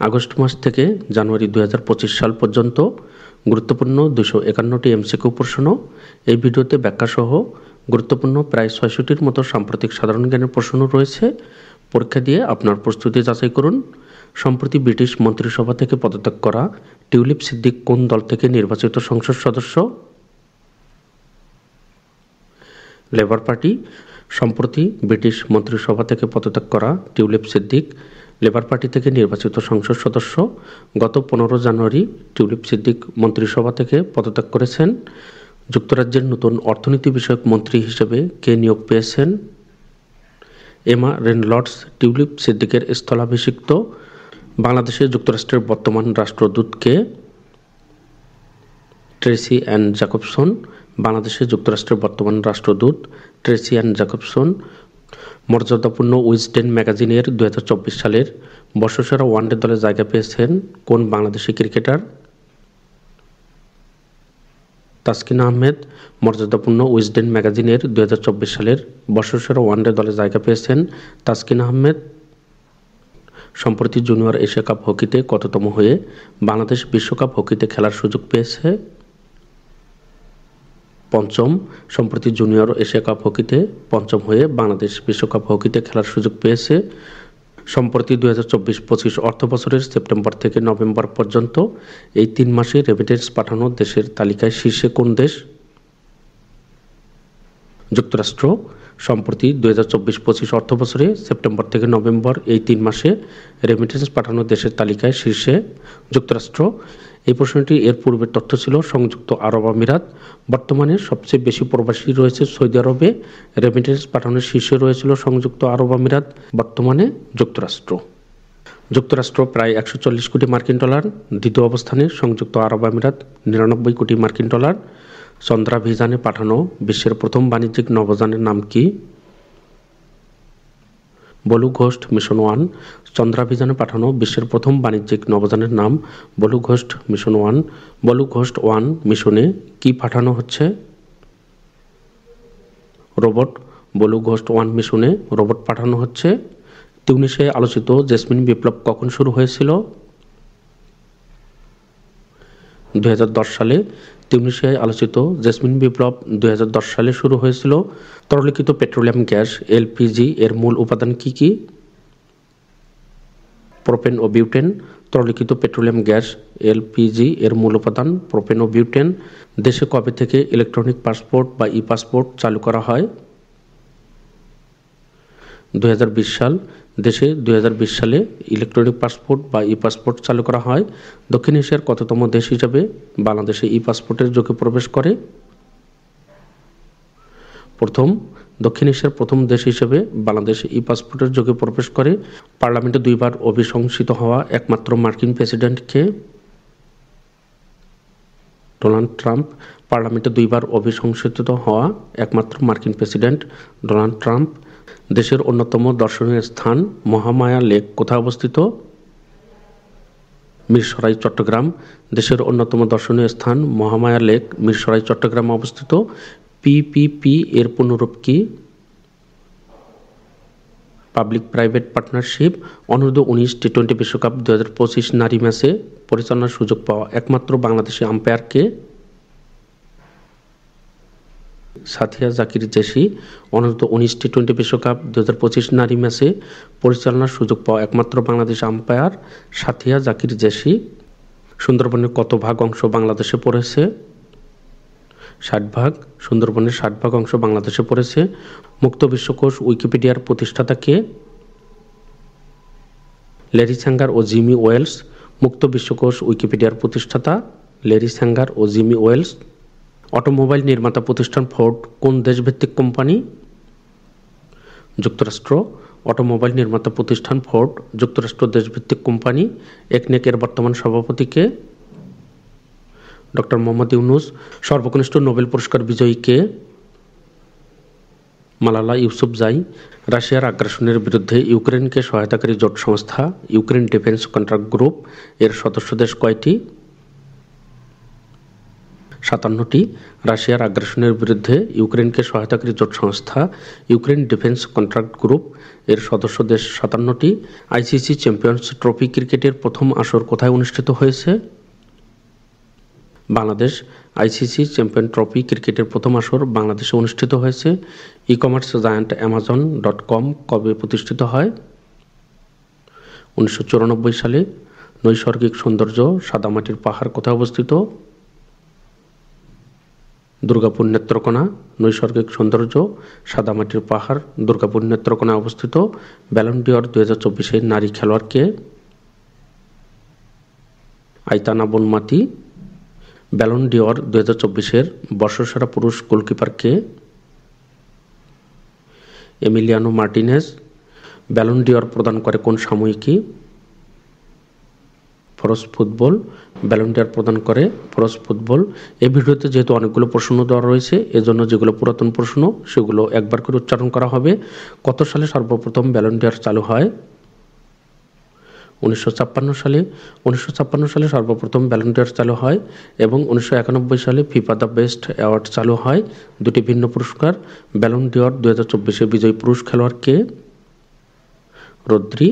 August মাস থেকে জানুয়ারি 2025 সাল পর্যন্ত গুরুত্বপূর্ণ 251টি এমসিকিউ প্রশ্ন। এই ভিডিওতে ব্যাখ্যাসহ গুরুত্বপূর্ণ প্রায় 600টির মতো সাম্প্রতিক সাধারণ জ্ঞানের প্রশ্ন রয়েছে। পরীক্ষা দিয়ে আপনার প্রস্তুতি যাচাই করুন। সম্প্রতি ব্রিটিশ মন্ত্রিসভা থেকে পদত্যাগ করা টিউলিপ সিদ্দিক কোন দল থেকে নির্বাচিত সংসদ সদস্য? Labour party. সম্প্রতি ব্রিটিশ মন্ত্রিসভা থেকে পদত্যাগ করা টিউলিপ সিদ্দিক লেবার পার্টি থেকে নির্বাচিত সংসদ সদস্য। গত 15 জানুয়ারি টিউলিপ সিদ্দিক মন্ত্রিসভা থেকে পদত্যাগ করেছেন। যুক্তরাজ্যের নতুন অর্থনীতি বিষয়ক মন্ত্রী হিসেবে কে নিয়োগ পেয়েছেন? এমা রেনল্ডস টিউলিপ সিদ্দিকের স্থলাভিষিক্ত। বাংলাদেশে যুক্তরাষ্ট্রের বর্তমান রাষ্ট্রদূত কে? Tracey an Jacobson. বাংলাদেশে যুক্তরাষ্ট্রের বর্তমান রাষ্ট্রদূত ট্রেসি অ্যান জ্যাকবসন। মর্যাদাপূর্ণ উইজডেন ম্যাগাজিনের 2024 সালের বর্ষসেরা ওয়ানডে দলে জায়গা পেয়েছেন কোন বাংলাদেশি ক্রিকেটার? তাসকিন আহমেদ। মর্যাদাপূর্ণ উইজডেন ম্যাগাজিনের 2024 সালের বর্ষসেরা ওয়ানডে দলে জায়গা পেয়েছেন তাসকিন আহমেদ। সম্প্রতি জুনিয়র এশিয়া কাপ হকিতে কততম হয়ে বাংলাদেশ বিশ্বকাপ হকিতে খেলার সুযোগ পেয়েছে? পঞ্চম। সম্প্রতি জুনিয়র এশিয়া কাপ হকিতে পঞ্চম হয়ে বাংলাদেশ বিশ্বকাপ হকিতে খেলার সুযোগ পেয়েছে। সম্প্রতি 2024-25 অর্থবছরের সেপ্টেম্বর থেকে নভেম্বর পর্যন্ত এই 3 মাসে রেমিটেন্স পাঠানো দেশের তালিকায় শীর্ষে কোন দেশ? যুক্তরাষ্ট্র। সম্প্রতি 2024-25 অর্থবছরে সেপ্টেম্বর থেকে নভেম্বর এই 3 মাসে রেমিটেন্স পাঠানো দেশের তালিকায় শীর্ষে যুক্তরাষ্ট্র। এই প্রশ্নটি এর পূর্বের তথ্য ছিল সংযুক্ত আরব আমিরাত। বর্তমানে সবচেয়ে বেশি প্রবাসী রয়েছে সৌদি আরবে। রেমিটেন্স পাঠানোর শীর্ষে রয়েছিল সংযুক্ত আরব আমিরাত, বর্তমানে যুক্তরাষ্ট্র। যুক্তরাষ্ট্র প্রায় 140 কোটি মার্কিন ডলার। দ্বিতীয় অবস্থানে সংযুক্ত আরব আমিরাত 99 কোটি মার্কিন ডলার। চন্দ্রাভিযানে পাঠানো বিশ্বের প্রথম বাণিজ্যিক নভোযানের নাম কি? Blue ghost mission 1। চন্দ্রাভিযানে পাঠানো বিশ্বের প্রথম বাণিজ্যিক নভোযানের নাম blue ghost mission 1। Blue ghost 1 মিশনে কি পাঠানো হচ্ছে? রোবট। ব্লু ঘোস্ট 1 মিশনে রোবট পাঠানো হচ্ছে। তিউনিসিয়ায় আলোচিত জেসমিন বিপ্লব কখন শুরু হয়েছিল? 2010 সালে। তিউনিসিয়ায় আলোচিত জেসমিন বিপ্লব 2010 সালে শুরু হয়েছিল। তরলীকৃত পেট্রোলিয়াম গ্যাস এলপিজি এর মূল উপাদান কি কি? প্রোপেন ও বিউটেন। তরলীকৃত পেট্রোলিয়াম গ্যাস এলপিজি এর মূল উপাদান প্রোপেন ও বিউটেন। দেশে কবে থেকে ইলেকট্রনিক পাসপোর্ট বা ই পাসপোর্ট চালু করা হয়? 2020 সাল। দেশে 2020 সালে ইলেকট্রনিক পাসপোর্ট বা ই পাসপোর্ট চালু করা হয়। দক্ষিণ এশিয়ার কততম দেশ হিসাবে বাংলাদেশে ই পাসপোর্টের যুগে প্রবেশ করে? প্রথম। দক্ষিণ এশিয়ার প্রথম দেশ হিসেবে বাংলাদেশে ই পাসপোর্টের যুগে প্রবেশ করে। পার্লামেন্টে 2 বার অভিশংসিত হওয়া একমাত্র মার্কিন প্রেসিডেন্ট কে? Donald Trump. পার্লামেন্টে 2 বার অভিশংসিত হওয়া একমাত্র মার্কিন প্রেসিডেন্ট ডোনাল্ড ট্রাম্প। দেশের অন্যতম দর্শনীয় স্থান মহামায়া লেক কোথায় অবস্থিত? মিরসরাই, চট্টগ্রাম। দেশের অন্যতম দর্শনীয় স্থান মহামায়া লেক মিরসরাই, চট্টগ্রামে অবস্থিত। পিপিপি এর পূর্ণরূপ কি? Public private partnership. অনূর্ধ্ব-19 টি-20 বিশ্বকাপ 2025 নারী ম্যাচে পরিচালনার সুযোগ পাওয়া একমাত্র বাংলাদেশি আম্পায়ার কে? সাথিয়া জাকির জেসি। অনূর্ধ্ব-19 টি-20 বিশ্বকাপ 2025 নারী ম্যাচে পরিচালনার সুযোগ পাওয়া একমাত্র বাংলাদেশি আম্পায়ার সাথিয়া জাকির জেসি। সুন্দরবনের কত ভাগ অংশ বাংলাদেশে পড়েছে? 60 ভাগ। সুন্দরবনের 60 ভাগ অংশ বাংলাদেশে পড়েছে। মুক্ত বিশ্বকোষ উইকিপিডিয়ার প্রতিষ্ঠাতা কে? ল্যারি স্যাঙ্গার ও জিমি ওয়েলস। মুক্ত বিশ্বকোষ উইকিপিডিয়ার প্রতিষ্ঠাতা ল্যারি স্যাঙ্গার ও জিমি ওয়েলস। অটোমোবাইল নির্মাতা প্রতিষ্ঠান ফোর্ড কোন দেশভিত্তিক কোম্পানি? যুক্তরাষ্ট্র। অটোমোবাইল নির্মাতা প্রতিষ্ঠান ফোর্ড যুক্তরাষ্ট্র দেশভিত্তিক কোম্পানি। একনেক এর বর্তমান সভাপতি কে? ডক্টর মোহাম্মদ ইউনুস। সর্বকনিষ্ঠ নোবেল পুরস্কার বিজয়ী কে? মালালা ইউসুফজাই। রাশিয়ার আগ্রাসনের বিরুদ্ধে ইউক্রেনকে সহায়তাকারী জোট সংস্থা ইউক্রেন ডিফেন্স কন্ট্রাক্ট গ্রুপ এর সদস্য দেশ কয়টি? 57টি, রাশিয়ার আগ্রাসনের বিরুদ্ধে ইউক্রেনকে সহায়তাকারী জোট সংস্থা ইউক্রেন ডিফেন্স কন্ট্রাক্ট গ্রুপ এর সদস্য দেশ 57টি। আইসিসি চ্যাম্পিয়ন্স ট্রফি ক্রিকেটের প্রথম আসর কোথায় অনুষ্ঠিত হয়েছে? বাংলাদেশ। আইসিসি চ্যাম্পিয়ন ট্রফি ক্রিকেটের প্রথম আসর বাংলাদেশে অনুষ্ঠিত হয়েছে। ই-কমার্স জায়ান্ট Amazon.com কবে প্রতিষ্ঠিত হয়? 1994 সালে। নৈসর্গিক সৌন্দর্য সাদামাটির পাহাড় কোথায় অবস্থিত? দুর্গাপুর নেত্রকোনা। নৈসর্গিক সৌন্দর্য সাদামাটির পাহাড় দুর্গাপুর নেত্রকোনায় অবস্থিত। ব্যালন ডি'অর 2024 নারী খেলোয়াড় কে? আইতানা বনমাতি। ব্যালন ডি'অর 2024 বর্ষসেরা পুরুষ গোলকিপার কে? Emiliano Martinez. ব্যালন ডি'অর প্রদান করে কোন সাময়িকী? ফরজ ফুটবল। ব্যালন ডি'অর প্রদান করে ফরজ ফুটবল। এই ভিডিওতে যেহেতু অনেকগুলো প্রশ্ন দেওয়া রয়েছে, এজন্য যেগুলো পুরাতন প্রশ্ন সেগুলো একবার করে উচ্চারণ করা হবে। কত সালে সর্বপ্রথম ব্যালন ডি'অর চালু হয়? 1956 সালে। 1956 সালে সর্বপ্রথম ব্যালন ডি'অর চালু হয় এবং 1991 সালে ফিফা দ্য বেস্ট অ্যাওয়ার্ড চালু হয়। দুটি ভিন্ন পুরস্কার। ব্যালন ডি'অর 2024 বিজয়ী পুরুষ খেলোয়াড় কে? রদ্রি।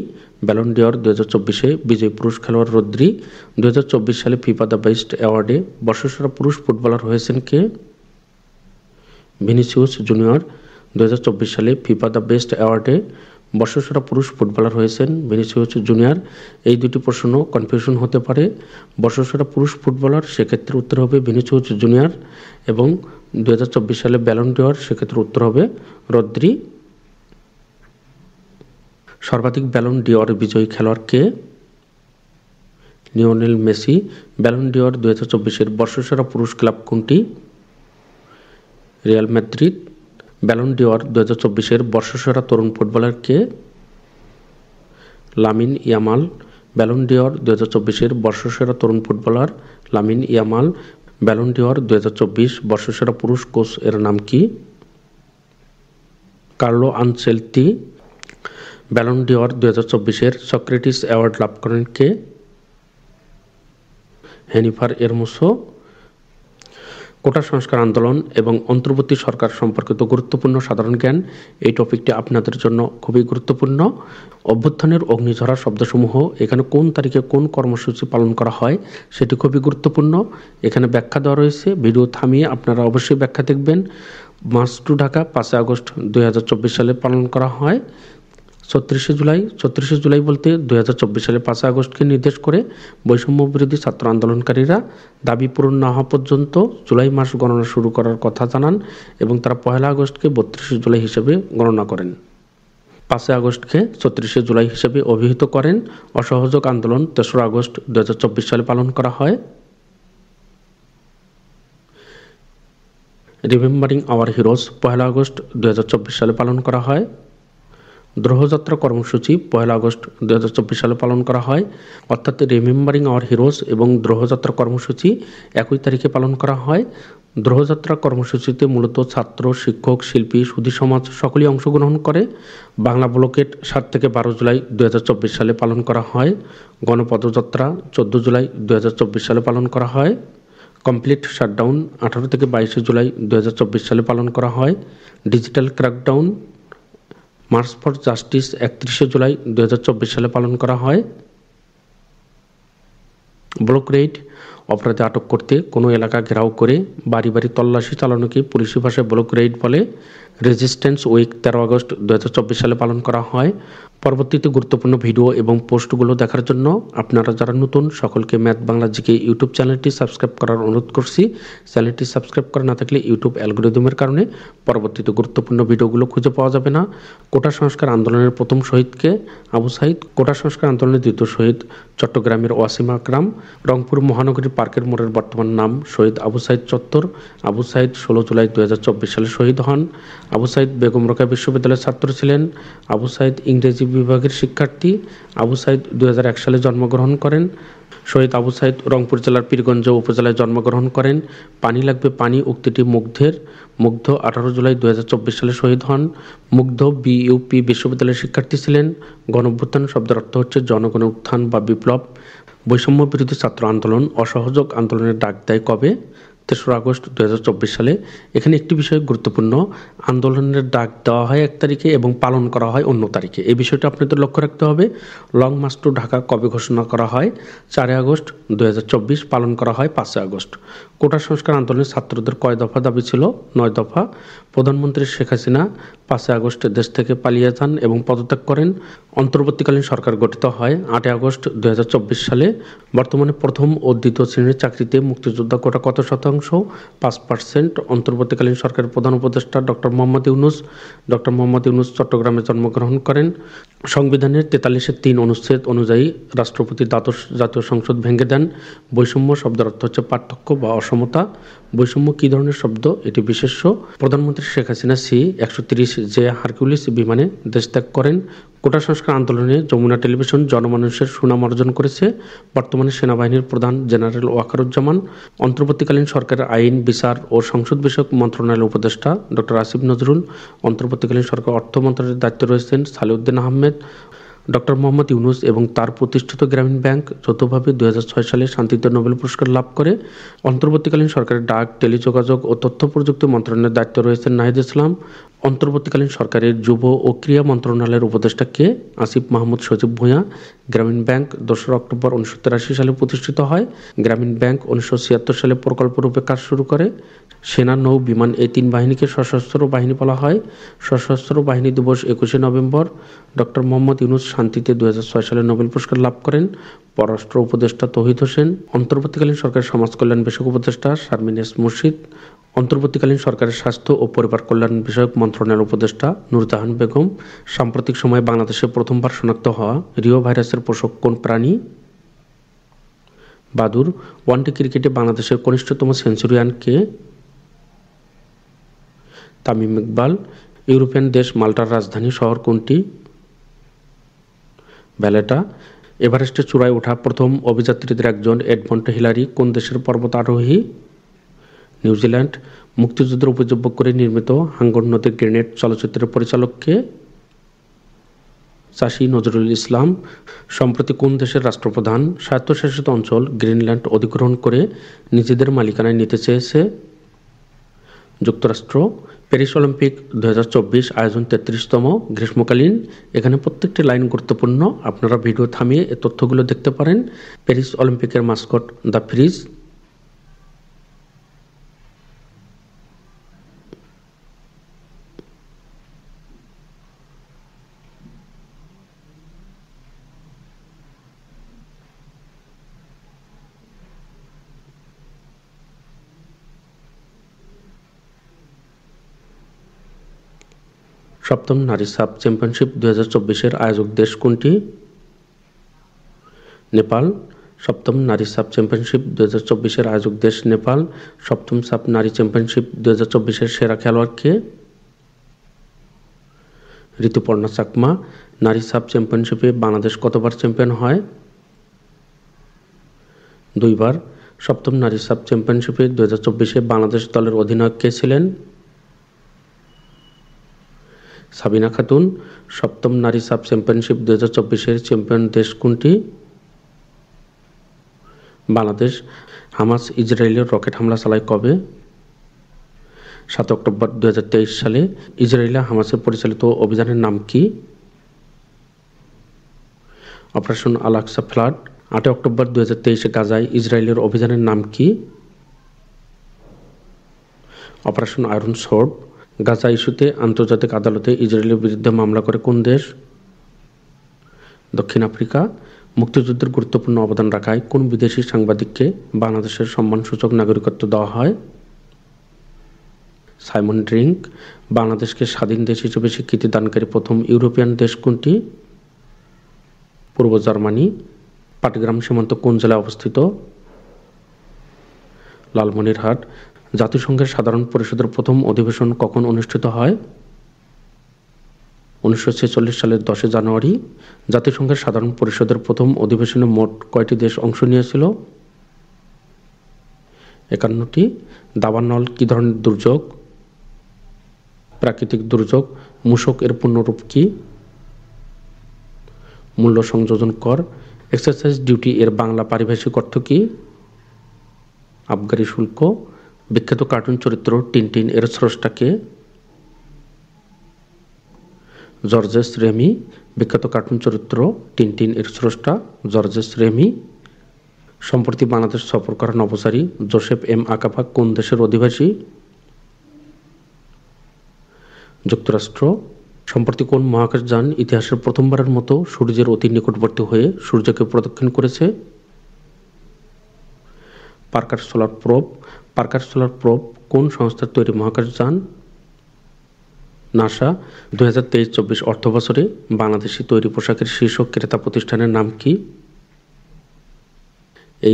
ব্যালন ডি'অর 2024 বিজয়ী পুরুষ খেলোয়াড় রদ্রি। 2024 সালে ফিফা দ্য বেস্ট অ্যাওয়ার্ডে বর্ষসেরা পুরুষ ফুটবলার হয়েছেন কে? Vinicius junior. 2024 সালে ফিফা দ্য বেস্ট অ্যাওয়ার্ডে বর্ষসেরা পুরুষ ফুটবলার হয়েছেন ভিনিসিয়াস জুনিয়র। এই দুটি প্রশ্ন কনফিউশন হতে পারে। বর্ষসেরা পুরুষ ফুটবলার সেক্ষেত্রে উত্তর হবে ভিনিসিয়াস জুনিয়র এবং 2024 সালে ব্যালন ডি'অর সেক্ষেত্রে উত্তর হবে রদ্রি। সর্বাধিক ব্যালন ডি'অর বিজয়ী খেলোয়াড় কে? Lionel Messi. ব্যালন ডি'অর 2024 বর্ষসেরা পুরুষ ক্লাব কোনটি? Real Madrid. ব্যালন ডি'অর 2024 বর্ষসেরা তরুণ ফুটবলার কে? Lamine Yamal. ব্যালন ডি'অর 2024 বর্ষসেরা তরুণ footballer Lamine Yamal. Ballon d'Or 2024 বর্ষসেরা পুরুষ কোচ এর নাম কি? Carlo Ancelotti. Ballon d'Or 2024 Socrates award লাভ করেন কে? হেনিফার এরমোসো। কোটা সংস্কার আন্দোলন এবং অন্তর্বর্তী সরকার সম্পর্কিত গুরুত্বপূর্ণ সাধারণ জ্ঞান। এই টপিকটি আপনাদের জন্য খুবই গুরুত্বপূর্ণ। অভ্যুত্থানের অগ্নিঝরা শব্দসমূহ এখানে কোন তারিখে কোন কর্মসূচি পালন করা হয় সেটি খুবই গুরুত্বপূর্ণ। এখানে ব্যাখ্যা দেওয়া রয়েছে, ভিডিও থামিয়ে আপনারা অবশ্যই ব্যাখ্যা দেখবেন। মার্চ টু ঢাকা 5 আগস্ট 2024 সালে পালন করা হয়। 34 জুলাই বলতে 2024 সালে 5 আগস্টকে নির্দেশ করে বৈষম্য বিরোধী ছাত্র আন্দোলনকারীরা দাবি পূরণ না হওয়া পর্যন্ত জুলাই মাস গণনা শুরু করার কথা জানান এবং তারা 1 আগস্টকে 32 জুলাই হিসেবে গণনা করেন। 5 আগস্টকে 34 জুলাই হিসেবে অভিহিত করেন। অসহযোগ আন্দোলন 3 আগস্ট 2024 সালে পালন করা হয়। রিমেম্বারিং আওয়ার হিরোজ 1 আগস্ট 2024 সালে পালন করা হয়। দ্রোহযাত্রা কর্মসূচি 1 আগস্ট 2024 সালে পালন করা হয়। অর্থাৎ রিমেম্বারিং আওয়ার হিরোজ এবং দ্রোহযাত্রা কর্মসূচি একই তারিখে পালন করা হয়। দ্রোহযাত্রা কর্মসূচিতে মূলত ছাত্র, শিক্ষক, শিল্পী, সুধী সমাজ সকলেই অংশগ্রহণ করে। বাংলা ব্লকেট 7 থেকে 12 জুলাই 2024 সালে পালন করা হয়। গণপদযাত্রা 14 জুলাই 2024 সালে পালন করা হয়। কমপ্লিট শাটডাউন 18 থেকে 22 জুলাই 2024 সালে পালন করা হয়। Digital crackdown March for justice 31 July 2024 সালে পালন করা হয়। ব্লক রেইড অপরাধে আটক করতে কোনো এলাকা ঘেরাও করে বাড়ি বাড়ি তল্লাশি চালানোকে পুলিশি ভাষায় ব্লক রেইড বলে। রেজিস্ট্যান্স উইক 13 আগস্ট 2024 সালে পালন করা হয়। পরবর্তীতে গুরুত্বপূর্ণ ভিডিও এবং পোস্টগুলো দেখার জন্য আপনারা যারা নতুন সকলকে ম্যাথ বাংলা জিকে ইউটিউব চ্যানেলটি সাবস্ক্রাইব করার অনুরোধ করছি। চ্যানেলটি সাবস্ক্রাইব করা না থাকলে ইউটিউব অ্যালগরিদমের কারণে পরবর্তীতে গুরুত্বপূর্ণ ভিডিওগুলো খুঁজে পাওয়া যাবে না। কোটা সংস্কার আন্দোলনের প্রথম শহীদকে? আবু সাইদ। কোটা সংস্কার আন্দোলনের দ্বিতীয় শহীদ চট্টগ্রামের ওয়াসিম আকরাম। রংপুর মহানগরীর পার্কের মোড়ের বর্তমান নাম শহীদ আবু সাইদ চত্বর। আবু সাইদ 16 জুলাই 2024 সালে শহীদ হন। আবু সাইদ বেগম রোকেয়া বিশ্ববিদ্যালয়ের ছাত্র ছিলেন। আবু সাইদ ইংরেজি বিভাগের শিক্ষার্থী। আবু সাইদ 2001 সালে জন্মগ্রহণ করেন। শহীদ আবু সাইদ রংপুর জেলার পীরগঞ্জ উপজেলায় জন্মগ্রহণ করেন। পানি লাগবে পানি উক্তিটি মুগ্ধের। মুগ্ধ 18 জুলাই 2024 সালে শহীদ হন। মুগ্ধ বিইউপি বিশ্ববিদ্যালয়ের শিক্ষার্থী ছিলেন। গণঅভ্যুত্থান শব্দের অর্থ হচ্ছে জনগণের উত্থান বা বিপ্লব। বৈষম্য বিরোধী ছাত্র আন্দোলন অসহযোগ আন্দোলনের ডাক দেয় কবে? 3রা আগস্ট 2024 সালে। এখানে একটি বিষয় গুরুত্বপূর্ণ, আন্দোলনের ডাক দেওয়া হয় 1 তারিখে এবং পালন করা হয় অন্য তারিখে। এই বিষয়টা আপনাদের লক্ষ্য রাখতে হবে। লং মার্চ টু ঢাকা কবে ঘোষণা করা হয়? 4 আগস্ট 2024, পালন করা হয় 5 আগস্ট। কোটা সংস্কার আন্দোলনে ছাত্রদের কয় দফা দাবি ছিল? 9 দফা। প্রধানমন্ত্রী শেখ হাসিনা 5 আগস্ট দেশ থেকে পালিয়ে যান এবং পদত্যাগ করেন। অন্তর্বর্তীকালীন সরকার গঠিত হয় 8 আগস্ট 2024 সালে। বর্তমানে প্রথম ও দ্বিতীয় শ্রেণীর চাকরিতে মুক্তিযোদ্ধা কোটা কত শতাংশ? 5%। অন্তর্বর্তীকালীন সরকারের প্রধান উপদেষ্টা ডক্টর মোহাম্মদ ইউনূস। ডক্টর মোহাম্মদ ইউনূস চট্টগ্রামে জন্মগ্রহণ করেন। সংবিধানের 43-3 অনুচ্ছেদ অনুযায়ী রাষ্ট্রপতি দ্বাদশ জাতীয় সংসদ ভেঙে দেন। বৈষম্য শব্দের অর্থ হচ্ছে পার্থক্য বা অসমতা। বৈষম্য কী ধরনের শব্দ? এটি বিশেষ্য। প্রধানমন্ত্রী শেখ হাসিনা C-130 যে হারকিউলিস বিমানে দেশ ত্যাগ করেন। কোটা সংস্কার আন্দোলনে যমুনা টেলিভিশন জনমানুষের সুনাম অর্জন করেছে। বর্তমানে সেনাবাহিনীর প্রধান জেনারেল ওয়াকারুজ্জামান। অন্তর্বর্তীকালীন সরকারের আইন, বিচার ও সংসদ বিষয়ক মন্ত্রণালয়ের উপদেষ্টা ডক্টর আসিফ নজরুল। অন্তর্বর্তীকালীন সরকার অর্থ মন্ত্রণালয়ের দায়িত্বে রয়েছেন সালেউদ্দিন আহমেদ। ডক্টর মোহাম্মদ ইউনূস এবং তার প্রতিষ্ঠিত গ্রামীণ ব্যাংক যৌথভাবে 2006 সালে শান্তিতে নোবেল পুরস্কার লাভ করে। অন্তর্বর্তীকালীন সরকারের ডাক, টেলিযোগাযোগ ও তথ্য প্রযুক্তি মন্ত্রণালয়ের দায়িত্বে রয়েছেন নাহিদ ইসলাম। অন্তর্বর্তীকালীন সরকারের যুব ও ক্রীড়া মন্ত্রণালয়ের উপদেষ্টা কে? আসিফ মাহমুদ সজীব ভূঁইয়া। গ্রামীণ ব্যাংক 2রা অক্টোবর 1983 সালে প্রতিষ্ঠিত হয়। গ্রামীণ ব্যাংক 1976 সালে প্রকল্পরূপে কাজ শুরু করে। সেনা, নৌ, বিমান এই 3 বাহিনীকে সশস্ত্র বাহিনী বলা হয়। সশস্ত্র বাহিনী দিবস 21শে নভেম্বর। ডক্টর মোহাম্মদ ইউনূস শান্তিতে 2006 সালে নোবেল পুরস্কার লাভ করেন। পররাষ্ট্র উপদেষ্টা তৌহিদ হোসেন। অন্তর্বর্তীকালীন সরকারের সমাজ কল্যাণ বিষয়ক উপদেষ্টা শারমিন এস মুর্শিদ। অন্তর্বর্তীকালীন সরকারের স্বাস্থ্য ও পরিবার কল্যাণ বিষয়ক মন্ত্রণালয়ের উপদেষ্টা নূরজাহান বেগম। সাম্প্রতিক সময়ে বাংলাদেশে প্রথমবার শনাক্ত হওয়া রিও ভাইরাসের পোষক কোন প্রাণী? বাদুড়। ওয়ানডে ক্রিকেটে বাংলাদেশের কনিষ্ঠতম সেঞ্চুরিয়ান কে? তামিম ইকবাল। ইউরোপিয়ান দেশ মাল্টার রাজধানী শহর কোনটি? ভ্যালেটা। এভারেস্টের চূড়ায় ওঠা প্রথম অভিযাত্রীদের একজন এডমন্ড হিলারি কোন দেশের পর্বত আরোহী? নিউজিল্যান্ড। মুক্তিযুদ্ধের উপজীব্য করে নির্মিত হাঙ্গর নদীর গ্রেনেড চলচ্চিত্রের পরিচালককে? চাষী নজরুল ইসলাম। সম্প্রতি কোন দেশের রাষ্ট্রপ্রধান স্বায়ত্তশাসিত অঞ্চল গ্রিনল্যান্ড অধিগ্রহণ করে নিজেদের মালিকানায় নিতে চেয়েছে? যুক্তরাষ্ট্র। প্যারিস অলিম্পিক 2024 আয়োজন 33তম গ্রীষ্মকালীন। এখানে প্রত্যেকটি লাইন গুরুত্বপূর্ণ, আপনারা ভিডিও থামিয়ে এই তথ্যগুলো দেখতে পারেন। প্যারিস অলিম্পিকের মাস্কট দ্য ফ্রিজ। সপ্তম নারী সাব চ্যাম্পিয়নশিপ 2024-এর আয়োজক দেশ কোনটি? নেপাল। সপ্তম নারী সাব চ্যাম্পিয়নশিপ 2024-এর আয়োজক দেশ নেপাল। সপ্তম সাব নারী চ্যাম্পিয়নশিপ 2024-এর সেরা খেলোয়াড় কে? ঋতুপর্ণা চাকমা। নারী সাব চ্যাম্পিয়নশিপে বাংলাদেশ কতবার চ্যাম্পিয়ন হয়? 2 বার। সপ্তম নারী সাব চ্যাম্পিয়নশিপে 2024-এ বাংলাদেশ দলের অধিনায়ক কে ছিলেন? সাবিনা খাতুন। সপ্তম নারী সাব চ্যাম্পিয়নশিপ 2024-এর চ্যাম্পিয়ন দেশ কোনটি? বাংলাদেশ। হামাস ইসরায়েলের রকেট হামলা চালায় কবে? 7 অক্টোবর 2023 সালে। ইসরায়েলে হামাসের পরিচালিত অভিযানের নাম কি? অপারেশন আল আকসা ফ্লাড। 8 অক্টোবর 2023-এ গাজায় ইসরায়েলের অভিযানের নাম কি? Operation iron sword. গাজা ইস্যুতে আন্তর্জাতিক আদালতে ইসরায়েলের বিরুদ্ধে মামলা করে কোন দেশ? দক্ষিণ আফ্রিকা। মুক্তিযুদ্ধের গুরুত্বপূর্ণ অবদান রাখায় কোন বিদেশি সাংবাদিককে বাংলাদেশের সম্মানসূচক নাগরিকত্ব দেওয়া হয়? Simon drink. বাংলাদেশকে স্বাধীন দেশ হিসেবে স্বীকৃতি দানকারী প্রথম ইউরোপিয়ান দেশ কোনটি? পূর্ব জার্মানি। পাটগ্রাম সীমান্ত কোন জেলায় অবস্থিত? লালমনিরহাট। জাতিসংঘের সাধারণ পরিষদের প্রথম অধিবেশন কখন অনুষ্ঠিত হয়? 1946 সালের 10 জানুয়ারি। জাতিসংঘের সাধারণ পরিষদের প্রথম অধিবেশনে মোট কয়টি দেশ অংশ নিয়েছিল? 51টি। দাবানল কী ধরনের দুর্যোগ? প্রাকৃতিক দুর্যোগ। মূসক এর পূর্ণরূপ কি? মূল্য সংযোজন কর। এক্সারসাইজ ডিউটি এর বাংলা পারিভাষিক অর্থ কি? আবগারি শুল্ক। বিখ্যাত কার্টুন চরিত্র টিনটিন এর স্রষ্টাকে? Georges Remi. বিখ্যাত কার্টুন চরিত্র টিনটিন এর স্রষ্টা জর্জেস রেমি। সম্প্রতি বাংলাদেশ সফর করা নভোচারী জোসেফ এম আকাপা কোন দেশের অধিবাসী? যুক্তরাষ্ট্র। সম্প্রতি কোন মহাকাশযান ইতিহাসের প্রথমবারের মতো সূর্যের অতি নিকটবর্তী হয়ে সূর্যকে প্রদক্ষিণ করেছে? Parker solar probe. Parker solar probe কোন সংস্থার তৈরি মহাকাশযান? নাসা। 2023-24 অর্থবছরে বাংলাদেশি তৈরি পোশাকের শীর্ষ ক্রেতা প্রতিষ্ঠানের নাম কি?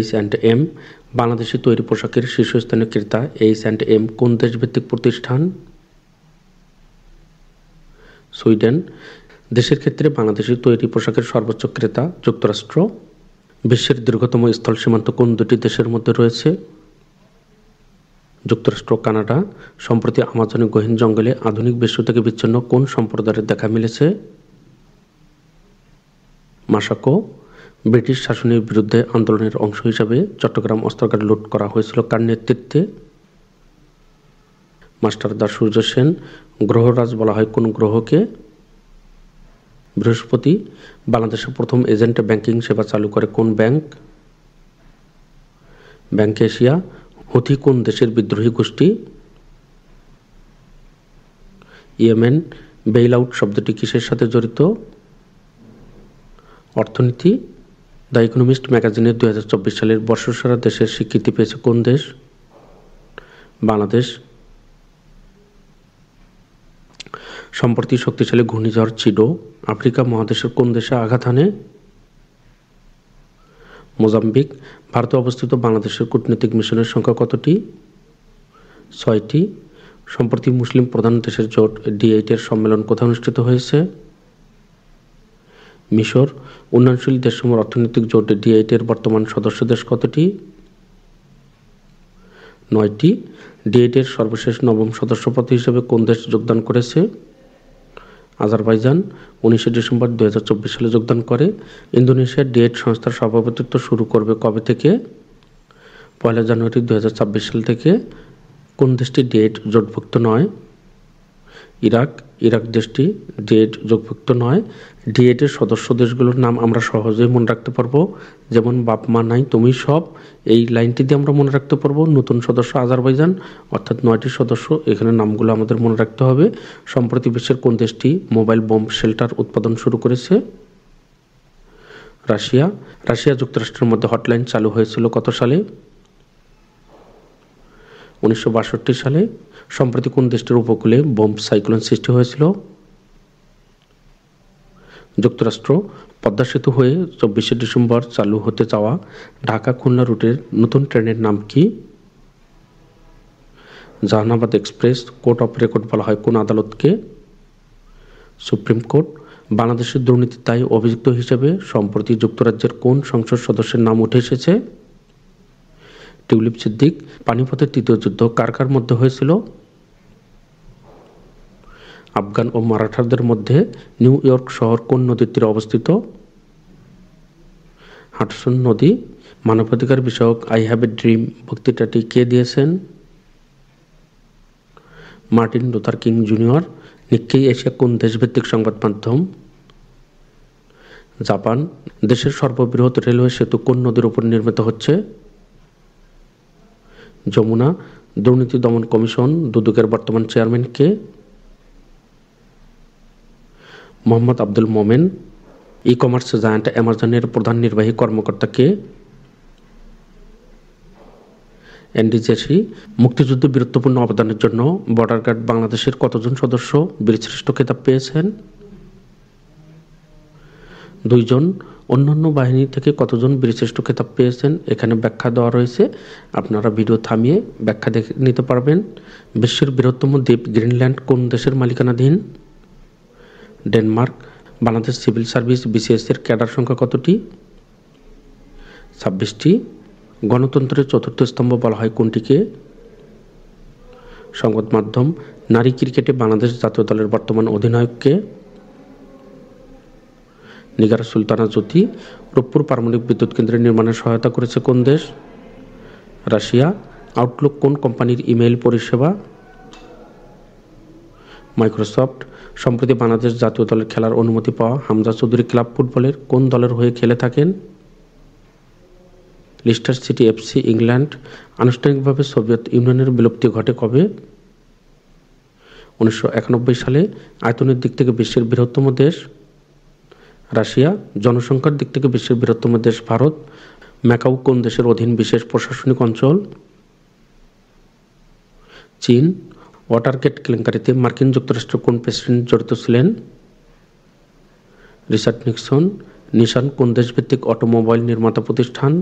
H&M। বাংলাদেশি তৈরি পোশাকের শীর্ষস্থানীয় ক্রেতা H&M কোন দেশভিত্তিক প্রতিষ্ঠান? সুইডেন। দেশের ক্ষেত্রে বাংলাদেশি তৈরি পোশাকের সর্বোচ্চ ক্রেতা যুক্তরাষ্ট্র। বিশ্বের দীর্ঘতম স্থল সীমান্ত কোন দুটি দেশের মধ্যে রয়েছে? যুক্তরাষ্ট্র, কানাডা। সম্প্রতি আমাজনে গহীন জঙ্গলে আধুনিক বিশ্ব থেকে বিচ্ছিন্ন কোন সম্প্রদায়ের দেখা মিলেছে? মাসাকো। ব্রিটিশ শাসনের বিরুদ্ধে আন্দোলনের অংশ হিসাবে চট্টগ্রাম অস্ত্রাগার লুট করা হয়েছিল কার নেতৃত্বে? মাস্টার দা সূর্য সেন। গ্রহরাজ বলা হয় কোন গ্রহকে? বৃহস্পতি। বাংলাদেশের প্রথম এজেন্ট ব্যাংকিং সেবা চালু করে কোন ব্যাংক? Bank Asia. হুথি কোন দেশের বিদ্রোহী গোষ্ঠী? ইয়েমেন। বেইল আউট শব্দটি কিসের সাথে জড়িত? অর্থনীতি। দ্য ইকোনমিস্ট ম্যাগাজিনের 2024 সালের বর্ষসেরা দেশের স্বীকৃতি পেয়েছে কোন দেশ? বাংলাদেশ। সম্প্রতি শক্তিশালী ঘূর্ণিঝড় চিডো আফ্রিকা মহাদেশের কোন দেশে আঘাত হানে? মোজাম্বিক। ভারতে অবস্থিত বাংলাদেশের কূটনৈতিক মিশনের সংখ্যা কতটি? 6টি। সম্প্রতি মুসলিম প্রধান দেশের জোট D8 এর সম্মেলন কোথায় অনুষ্ঠিত হয়েছে? মিশর। উন্নয়নশীল দেশসমূহের অর্থনৈতিক জোট D8 এর বর্তমান সদস্য দেশ কতটি? 9টি। D8 এর সর্বশেষ নবম সদস্যপদ হিসেবে কোন দেশ যোগদান করেছে? আজারবাইজান। 19 ডিসেম্বর 2024 সালে যোগদান করে। ইন্দোনেশিয়ার D8 সংস্থার সভাপতিত্ব শুরু করবে কবে থেকে? 1 জানুয়ারি 2026 সাল থেকে। কোন দেশটি D8 জোটভুক্ত নয়? ইরাক। ইরাক দেশটি D8 জোটভুক্ত নয়। D8 এর সদস্য দেশগুলোর নাম আমরা সহজেই মনে রাখতে পারবো, যেমন বাপ মা নাই তুমি সব, এই লাইনটি দিয়ে আমরা মনে রাখতে পারবো। নতুন সদস্য আজারবাইজান, অর্থাৎ 9টি সদস্য, এখানে নামগুলো আমাদের মনে রাখতে হবে। সম্প্রতি বিশ্বের কোন দেশটি মোবাইল বোম শেল্টার উৎপাদন শুরু করেছে? রাশিয়া। রাশিয়া যুক্তরাষ্ট্রের মধ্যে হটলাইন চালু হয়েছিল কত সালে? 1962 সালে। সম্প্রতি কোন দেশটির উপকূলে বোম সাইক্লোন সৃষ্টি হয়েছিল? যুক্তরাষ্ট্র। পদ্মা সেতু হয়ে 24 ডিসেম্বর চালু হতে যাওয়া ঢাকা খুলনা রুটের নতুন ট্রেনের নাম কি? Jehanabad express. Court of record বলা হয় কোন আদালতকে? Supreme court. বাংলাদেশের দুর্নীতির দায়ে অভিযুক্ত হিসেবে সম্প্রতি যুক্তরাজ্যের কোন সংসদ সদস্যের নাম উঠে এসেছে? টিউলিপ সিদ্দিক। পানিপথের তৃতীয় যুদ্ধ কার কার মধ্যে হয়েছিল? আফগান ও মারাঠাদের মধ্যে। নিউ ইয়র্ক শহর কোন নদীর তীরে অবস্থিত? হাডসন নদী। মানবাধিকার বিষয়ক আই হ্যাভ এ ড্রিম বক্তৃতাটি কে দিয়েছেন? Martin Luther king junior. Nikkei Asia কোন দেশভিত্তিক সংবাদ মাধ্যম? জাপান। দেশের সর্ববৃহৎ রেলওয়ে সেতু কোন নদীর উপর নির্মিত হচ্ছে? যমুনা। দুর্নীতি দমন কমিশন দুদকের বর্তমান চেয়ারম্যান কে? Mohammad Abdul Momen. E commerce giant অ্যামাজনের প্রধান নির্বাহী কর্মকর্তা কে? ND JC. মুক্তিযুদ্ধে বীরত্বপূর্ণ অবদানের জন্য বর্ডার গার্ড বাংলাদেশের কতজন সদস্য বীরশ্রেষ্ঠ খেতাব পেয়েছেন? 2 জন। অন্যান্য বাহিনী থেকে কতজন বীরশ্রেষ্ঠ খেতাব পেয়েছেন এখানে ব্যাখ্যা দেওয়া রয়েছে, আপনারা ভিডিও থামিয়ে ব্যাখ্যা দেখে নিতে পারবেন। বিশ্বের বৃহত্তম দ্বীপ গ্রিনল্যান্ড কোন দেশের মালিকানাধীন? Denmark. Bangladesh civil service BCS এর ক্যাডার সংখ্যা কতটি? 26টি। গণতন্ত্রের চতুর্থ স্তম্ভ বলা হয় কোনটিকে? সংবাদ মাধ্যম। নারী ক্রিকেটে বাংলাদেশ জাতীয় দলের বর্তমান অধিনায়ককে? নিগার সুলতানা জ্যোতি। রূপপুর পারমাণবিক বিদ্যুৎ কেন্দ্রের নির্মাণে সহায়তা করেছে কোন দেশ? রাশিয়া। আউটলুক কোন কোম্পানির ইমেইল পরিষেবা? মাইক্রোসফট। সম্প্রতি বাংলাদেশ জাতীয় দলের খেলার অনুমতি পাওয়া হামজা চৌধুরী ক্লাব ফুটবলের কোন দলের হয়ে খেলে থাকেন? Lister city FC, England. আনুষ্ঠানিকভাবে সোভিয়েত ইউনিয়নের বিলুপ্তি ঘটে কবে? 1991 সালে। আয়তনের দিক থেকে বিশ্বের বৃহত্তম দেশ রাশিয়া। জনসংখ্যার দিক থেকে বিশ্বের বৃহত্তম দেশ ভারত। ম্যাকাও কোন দেশের অধীন বিশেষ প্রশাসনিক অঞ্চল? চীন। ওয়াটারগেট কেলেঙ্কারিতে মার্কিন যুক্তরাষ্ট্রের কোন প্রেসিডেন্ট জড়িত ছিলেন? Richard Nixon. নিসান কোন দেশভিত্তিক অটোমোবাইল নির্মাতা প্রতিষ্ঠান?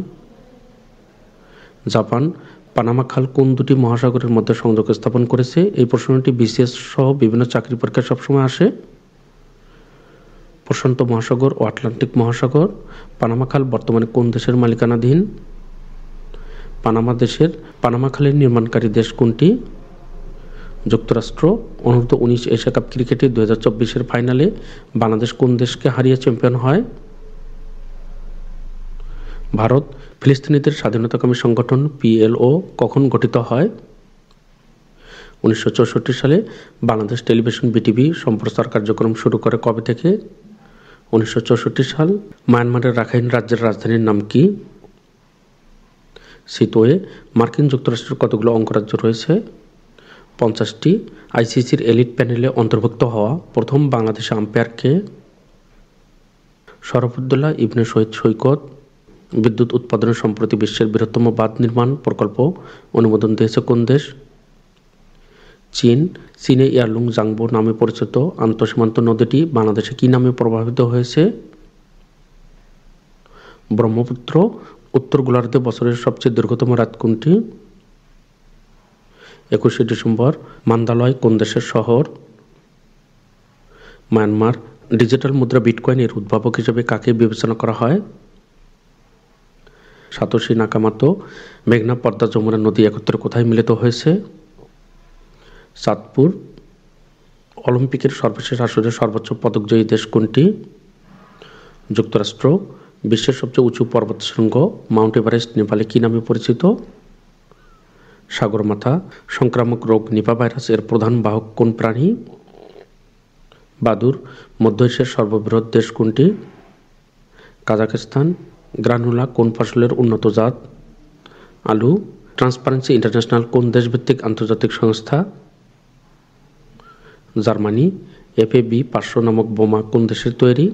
জাপান। পানামা খাল কোন দুটি মহাসাগরের মধ্যে সংযোগ স্থাপন করেছে? এই প্রশ্নটি বিসিএস সহ বিভিন্ন চাকরি পরীক্ষায় সবসময় আসে। প্রশান্ত মহাসাগর ও আটলান্টিক মহাসাগর। পানামা খাল বর্তমানে কোন দেশের মালিকানাধীন? পানামা দেশের। পানামা খালের নির্মাণকারী দেশ কোনটি? যুক্তরাষ্ট্র। অনূর্ধ্ব-19 এশিয়া কাপ ক্রিকেটে 2024-এর ফাইনালে বাংলাদেশ কোন দেশকে হারিয়ে চ্যাম্পিয়ন হয়? ভারত। ফিলিস্তিনিদের স্বাধীনতাকামী সংগঠন পিএলও কখন গঠিত হয়? 1964 সালে। বাংলাদেশ টেলিভিশন বিটিভি সম্প্রচার কার্যক্রম শুরু করে কবে থেকে? 1964 সাল। মায়ানমারের রাখাইন রাজ্যের রাজধানীর নাম কি? সিতোয়ে। মার্কিন যুক্তরাষ্ট্রের কতগুলো অঙ্গরাজ্য রয়েছে? 50টি। আইসিসির এলিট প্যানেলে অন্তর্ভুক্ত হওয়া প্রথম বাংলাদেশি আম্পায়ার কে? শরফুদ্দৌলা ইবনে শহীদ সৈকত। বিদ্যুৎ উৎপাদনে সম্প্রতি বিশ্বের বৃহত্তম বাঁধ নির্মাণ প্রকল্প অনুমোদন দিয়েছে কোন দেশ? চীন। চীনে ইয়ারলুং জাংবো নামে পরিচিত আন্তঃসীমান্ত নদীটি বাংলাদেশে কি নামে প্রবাহিত হয়েছে? ব্রহ্মপুত্র। উত্তর গোলার্ধে বছরের সবচেয়ে দীর্ঘতম রাত কোনটি? 21শে ডিসেম্বর। মান্দালয় কোন দেশের শহর? মায়ানমার। ডিজিটাল মুদ্রা বিটকয়েনের উদ্ভাবক হিসেবে কাকে বিবেচনা করা হয়? সাতোশি নাকামোতো। মেঘনা, পদ্মা, যমুনা নদী একত্রে কোথায় মিলিত হয়েছে? চাঁদপুর। অলিম্পিকের সর্বশেষ আসরে সর্বোচ্চ পদকজয়ী দেশ কোনটি? যুক্তরাষ্ট্র। বিশ্বের সবচেয়ে উঁচু পর্বতশৃঙ্গ মাউন্ট এভারেস্ট নেপালে কি নামে পরিচিত? সাগরমাথা। সংক্রামক রোগ নিপা ভাইরাস এর প্রধান বাহক কোন প্রাণী? বাদুড়। মধ্য এশিয়ার সর্ববৃহৎ দেশ কোনটি? কাজাখস্তান। গ্রানুলা কোন ফসলের উন্নত জাত? আলু। ট্রান্সপারেন্সি ইন্টারন্যাশনাল কোন দেশভিত্তিক আন্তর্জাতিক সংস্থা? জার্মানি। FAB-500 নামক বোমা কোন দেশের তৈরি?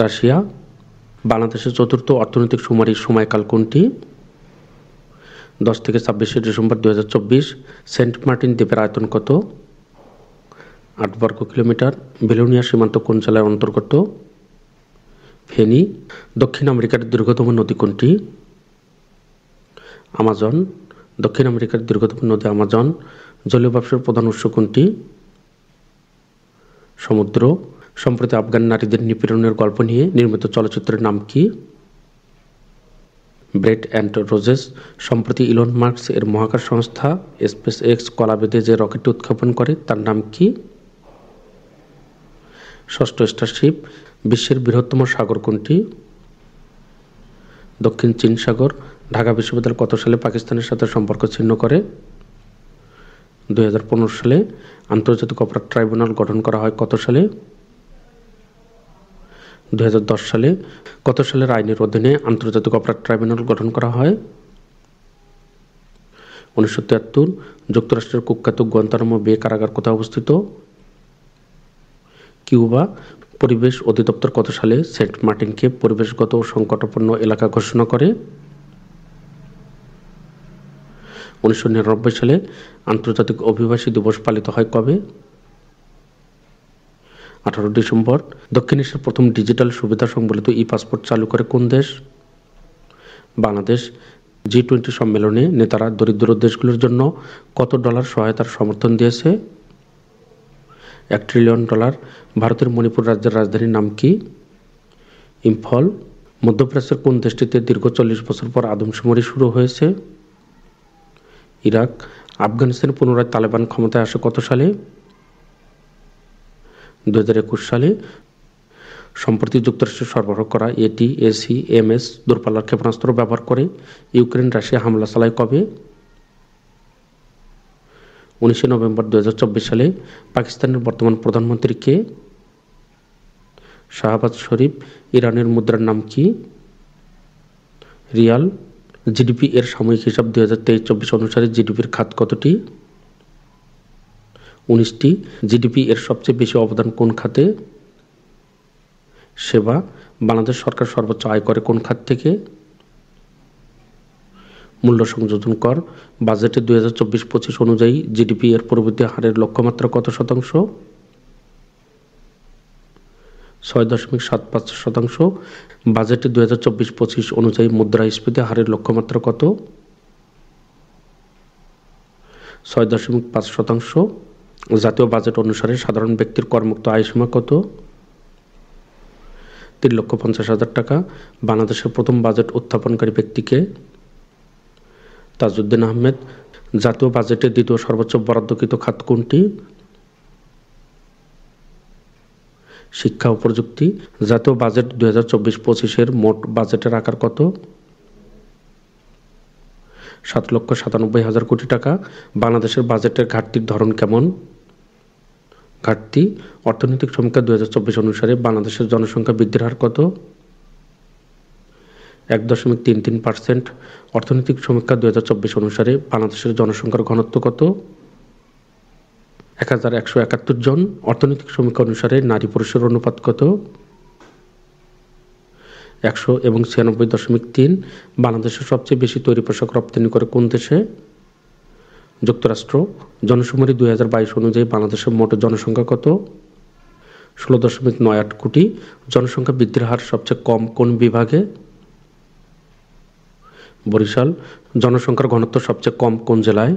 রাশিয়া। বাংলাদেশের চতুর্থ অর্থনৈতিক সুমারির সময়কাল কোনটি? 10 থেকে 26শে ডিসেম্বর 2024। সেন্ট মার্টিন দ্বীপের আয়তন কত? 8 বর্গ কিলোমিটার। বিলোনিয়া সীমান্ত কোন জেলার অন্তর্গত? ফেনী। দক্ষিণ আমেরিকার দীর্ঘতম নদী কোনটি? আমাজন। দক্ষিণ আমেরিকার দীর্ঘতম নদী আমাজন। জলীয় ব্যবসার প্রধান উৎস কোনটি? সমুদ্র। সম্প্রতি আফগান নারীদের নিপীড়নের গল্প নিয়ে নির্মিত চলচ্চিত্রের নাম কি? Bread and roses. সম্প্রতি ইলন মাস্ক এর মহাকাশ সংস্থা স্পেস এক্স কলাবেদে যে রকেটটি উৎক্ষেপণ করে তার নাম কি? ষষ্ঠ স্টারশিপ। বিশ্বের বৃহত্তম সাগর কোনটি? দক্ষিণ চীন সাগর। ঢাকা বিশ্ববিদ্যালয় কত সালে পাকিস্তানের সাথে সম্পর্ক ছিন্ন করে? 2015 সালে। আন্তর্জাতিক অপরাধ ট্রাইব্যুনাল গঠন করা হয় কত সালে? 2010 সালে। কত সালের আইনের অধীনে আন্তর্জাতিক অপরাধ ট্রাইব্যুনাল গঠন করা হয়? 1973। যুক্তরাষ্ট্রের কুখ্যাত গুয়ান্তানামো বে কারাগার কোথায় অবস্থিত? কিউবা। পরিবেশ অধিদপ্তর কত সালে সেন্ট মার্টিনকে পরিবেশগত সংকটাপন্ন এলাকা ঘোষণা করে? 1999 সালে। আন্তর্জাতিক অভিবাসী দিবস পালিত হয় কবে? 18 ডিসেম্বর। দক্ষিণ এশিয়ার প্রথম ডিজিটাল সুবিধা সংবলিত পাসপোর্ট চালু করে কোন দেশ? বাংলাদেশ। G20 সম্মেলনে নেতারা দরিদ্র দেশগুলোর জন্য কত ডলার সহায়তার সমর্থন দিয়েছে? $1 ট্রিলিয়ন। ভারতের মণিপুর রাজ্যের রাজধানীর নাম কি? ইম্ফল। মধ্যপ্রাচ্যের কোন দেশটিতে দীর্ঘ 40 বছর পর আদমশুমারি শুরু হয়েছে? ইরাক। আফগানিস্তানে পুনরায় তালেবান ক্ষমতায় আসে কত সালে? 2021 সালে। সম্প্রতি যুক্তরাষ্ট্রে সরবরাহ করা ATACMS দূরপাল্লার ক্ষেপণাস্ত্র ব্যবহার করে ইউক্রেন রাশিয়া হামলা চালায় কবে? 19 নভেম্বর 2024 সালে। পাকিস্তানের বর্তমান প্রধানমন্ত্রী কে? শাহবাজ শরীফ। ইরানের মুদ্রার নাম কি? রিয়াল। জিডিপি এর সাময়িক হিসাব 2023-24 অনুসারে জিডিপির খাত কতটি? 19টি। জিডিপি এর সবচেয়ে বেশি অবদান কোন খাতে? সেবা। বাংলাদেশ সরকার সর্বোচ্চ আয় করে কোন খাত থেকে? মূল্য সংযোজন কর। বাজেটে 2024-25 অনুযায়ী জিডিপি এর প্রবৃদ্ধি হারের লক্ষ্যমাত্রা কত শতাংশ? 6.75%। বাজেটে 2024-25 অনুযায়ী মুদ্রাস্ফীতি হারের লক্ষ্যমাত্রা কত? 6.5%। জাতীয় বাজেট অনুসারে সাধারণ ব্যক্তির করমুক্ত আয়সীমা কত? 3,50,000 টাকা। বাংলাদেশের প্রথম বাজেট উত্থাপনকারী ব্যক্তিকে? তাজউদ্দিন আহমেদ। জাতীয় বাজেটে দ্বিতীয় সর্বোচ্চ বরাদ্দকৃত খাত কোনটি? শিক্ষা ও প্রযুক্তি। জাতীয় বাজেট 2024-25 মোট বাজেটের আকার কত? 7,97,000 কোটি টাকা। বাংলাদেশের বাজেটের ঘাটতির ধরন কেমন? ঘাটতি। অর্থনৈতিক সমীক্ষা 2024 অনুসারে বাংলাদেশের জনসংখ্যা বৃদ্ধির হার কত? 1.33%। অর্থনৈতিক সমীক্ষা 2024 অনুসারে বাংলাদেশের জনসংখ্যার ঘনত্ব কত? 1171 জন। অর্থনৈতিক সমীক্ষা অনুসারে নারী পুরুষের অনুপাত কত? 100 এবং 96.3। বাংলাদেশের সবচেয়ে বেশি তৈরি পোশাক রপ্তানি করে কোন দেশে? যুক্তরাষ্ট্র। জনশুমারি 2022 অনুযায়ী বাংলাদেশের মোট জনসংখ্যা কত? 16.98 কোটি। জনসংখ্যা বৃদ্ধির হার সবচেয়ে কম কোন বিভাগে? বরিশাল। জনসংখ্যার ঘনত্ব সবচেয়ে কম কোন জেলায়?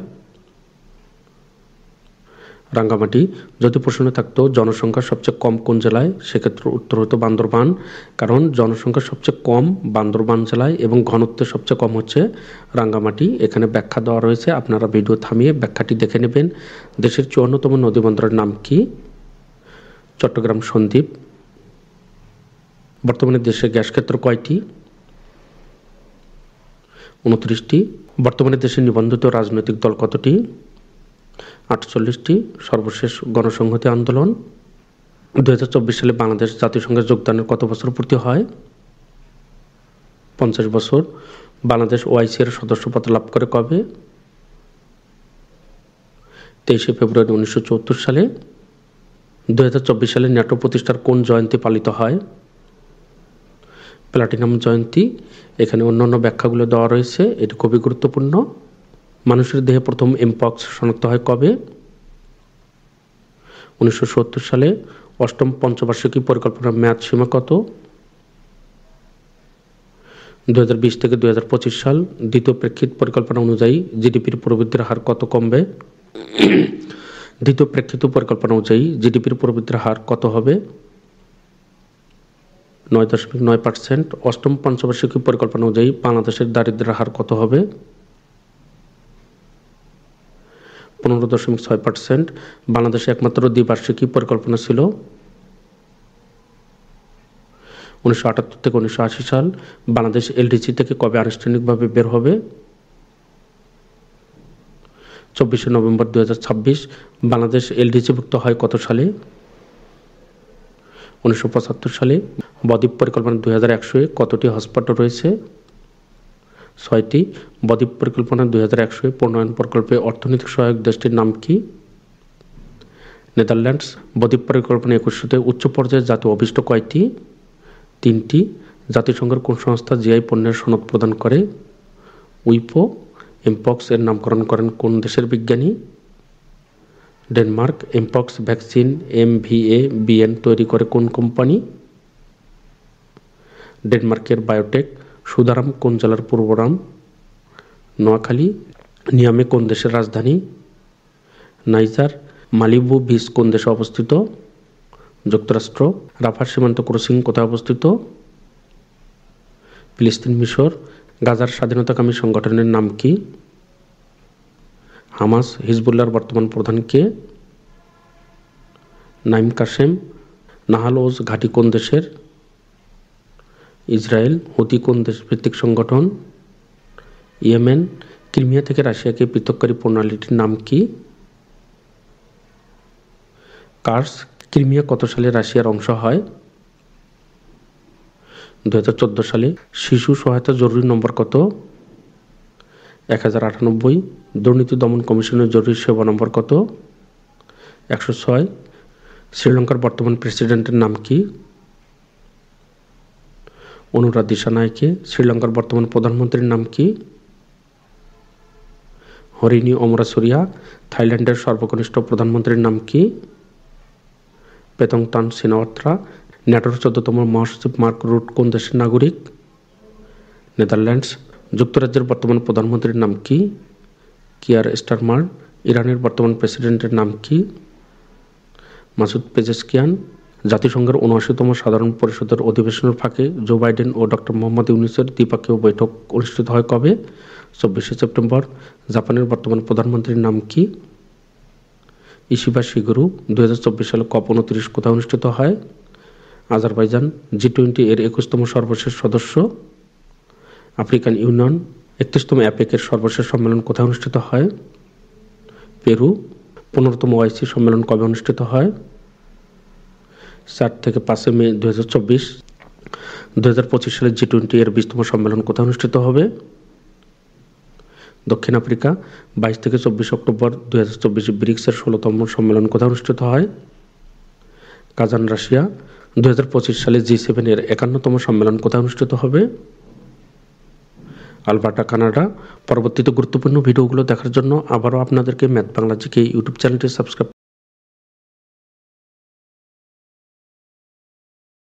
রাঙ্গামাটি। যদি প্রশ্ন থাকতো জনসংখ্যা সবচেয়ে কম কোন জেলায়, সেক্ষেত্রে উত্তর হতো বান্দরবান, কারণ জনসংখ্যা সবচেয়ে কম বান্দরবান জেলায় এবং ঘনত্ব সবচেয়ে কম হচ্ছে রাঙ্গামাটি। এখানে ব্যাখ্যা দেওয়া রয়েছে, আপনারা ভিডিও থামিয়ে ব্যাখ্যাটি দেখে নেবেন। দেশের 54তম নদীবন্দরের নাম কি? চট্টগ্রাম সন্দ্বীপ। বর্তমানে দেশে গ্যাস ক্ষেত্র কয়টি? 29টি। বর্তমানে দেশে নিবন্ধিত রাজনৈতিক দল কতটি? 48টি। সর্বশেষ গণসংহতি আন্দোলন 2024 সালে বাংলাদেশ জাতিসংঘে যোগদানের কত বছর পূর্তি হয়? 50 বছর। বাংলাদেশ OIC এর সদস্যপদ লাভ করে কবে? 23 ফেব্রুয়ারি 1974 সালে। 2024 সালে ন্যাটো প্রতিষ্ঠার কোন জয়ন্তী পালিত হয়? প্লাটিনাম জয়ন্তী। এখানে অন্যান্য ব্যাখ্যাগুলো দেওয়া রয়েছে, এটি খুবই গুরুত্বপূর্ণ। মানুষের দেহে প্রথম এমপক্স শনাক্ত হয় কবে? 1970 সালে। অষ্টম পঞ্চবার্ষিকী পরিকল্পনার মেয়াদ সীমা কত? 2020 থেকে 2025 সাল। দ্বিতীয় প্রেক্ষিত পরিকল্পনা অনুযায়ী জিডিপির প্রবৃদ্ধির হার কত কমবে? দ্বিতীয় প্রেক্ষিত পরিকল্পনা অনুযায়ী জিডিপির প্রবৃদ্ধির হার কত হবে? 9.9%। অষ্টম পঞ্চবার্ষিকী পরিকল্পনা অনুযায়ী বাংলাদেশের দারিদ্র্যের হার কত হবে? 15.6%। বাংলাদেশে একমাত্র দ্বিবার্ষিকী পরিকল্পনা ছিল 1978 থেকে 1980 সাল। বাংলাদেশ LDC থেকে কবে আনুষ্ঠানিকভাবে বের হবে? 24 নভেম্বর 2026। বাংলাদেশ LDC-ভুক্ত হয় কত সালে? 1975 সালে। বদ্বীপ পরিকল্পনা 2100 কতটি হটস্পট রয়েছে? 6টি। বদ্বীপ পরিকল্পনা 2100 প্রণয়ন প্রকল্পে অর্থনৈতিক সহায়ক দেশটির নাম কি? নেদারল্যান্ডস। বদ্বীপ পরিকল্পনা 2100-তে উচ্চ পর্যায়ের জাতীয় অভিষ্ট কয়টি? 3টি। জাতিসংঘের কোন সংস্থা জিআই পণ্যের সনদ প্রদান করে? উইপো। এমপক্স এর নামকরণ করেন কোন দেশের বিজ্ঞানী? ডেনমার্ক। এমপক্স ভ্যাকসিন MVA-BN তৈরি করে কোন কোম্পানি? ডেনমার্কের বায়োটেক। সুদারাম কোন জেলার পূর্ব নাম? নোয়াখালী। নিয়ামে কোন দেশের রাজধানী? নাইজার। মালিবু বিচ কোন দেশে অবস্থিত? যুক্তরাষ্ট্র। রাফার সীমান্ত ক্রসিং কোথায় অবস্থিত? ফিলিস্তিন, মিশর। গাজার স্বাধীনতাকামী সংগঠনের নাম কি? হামাস। হিজবুল্লাহর বর্তমান প্রধান কে? নাইম কাসেম। নাহাল ওজ ঘাঁটি কোন দেশের? ইসরায়েল। হুতি কোন দেশভিত্তিক সংগঠন? ইয়েমেন। ক্রিমিয়া থেকে রাশিয়াকে পৃথককারী প্রণালীটির নাম কি? কার্স। ক্রিমিয়া কত সালে রাশিয়ার অংশ হয়? 2014 সালে। শিশু সহায়তা জরুরি নম্বর কত? 1098। দুর্নীতি দমন কমিশনের জরুরি সেবা নম্বর কত? 106। শ্রীলঙ্কার বর্তমান প্রেসিডেন্টের নাম কি? অনুরা দিশানায়কে। শ্রীলঙ্কার বর্তমান প্রধানমন্ত্রীর নাম কি? হরিণী অমরাসুরিয়া। থাইল্যান্ডের সর্বকনিষ্ঠ প্রধানমন্ত্রীর নাম কি? পেতংতান সিনাওয়াত্রা। ন্যাটোর 14তম মহাসচিব মার্ক রুট কোন দেশের নাগরিক? নেদারল্যান্ডস। যুক্তরাজ্যের বর্তমান প্রধানমন্ত্রীর নাম কি? Keir Starmer. ইরানের বর্তমান প্রেসিডেন্টের নাম কি? Masoud Pezeshkian. জাতিসংঘের ৭৯তম সাধারণ পরিষদের অধিবেশনের ফাঁকে জো বাইডেন ও ডক্টর মোহাম্মদ ইউনূসের দ্বিপক্ষীয় বৈঠক অনুষ্ঠিত হয় কবে? ২৪শে সেপ্টেম্বর। জাপানের বর্তমান প্রধানমন্ত্রীর নাম কি? Ishiba Shigeru. ২০২৪ সালে COP29 কোথায় অনুষ্ঠিত হয়? আজারবাইজান। G20 এর ২১তম সর্বশেষ সদস্য? African union. ৩১তম অ্যাপেকের সর্বশেষ সম্মেলন কোথায় অনুষ্ঠিত হয়? পেরু। ১৫তম OIC সম্মেলন কবে অনুষ্ঠিত হয়? ৪ থেকে ৫ মে ২০২৪। ২০২৫ সালে G20 এর ২০তম সম্মেলন কোথায় অনুষ্ঠিত হবে? দক্ষিণ আফ্রিকা। ২২ থেকে ২৪ অক্টোবর ২০২৪ ব্রিক্সের ১৬তম সম্মেলন কোথায় অনুষ্ঠিত হয়? Kazan, Russia. ২০২৫ সালে G7 এর ৫১তম সম্মেলন কোথায় অনুষ্ঠিত হবে? Alberta, Canada. পরবর্তীতে গুরুত্বপূর্ণ ভিডিওগুলো দেখার জন্য আবারও আপনাদেরকে ম্যাথ বাংলা জিকে ইউটিউব চ্যানেলটি সাবস্ক্রাইব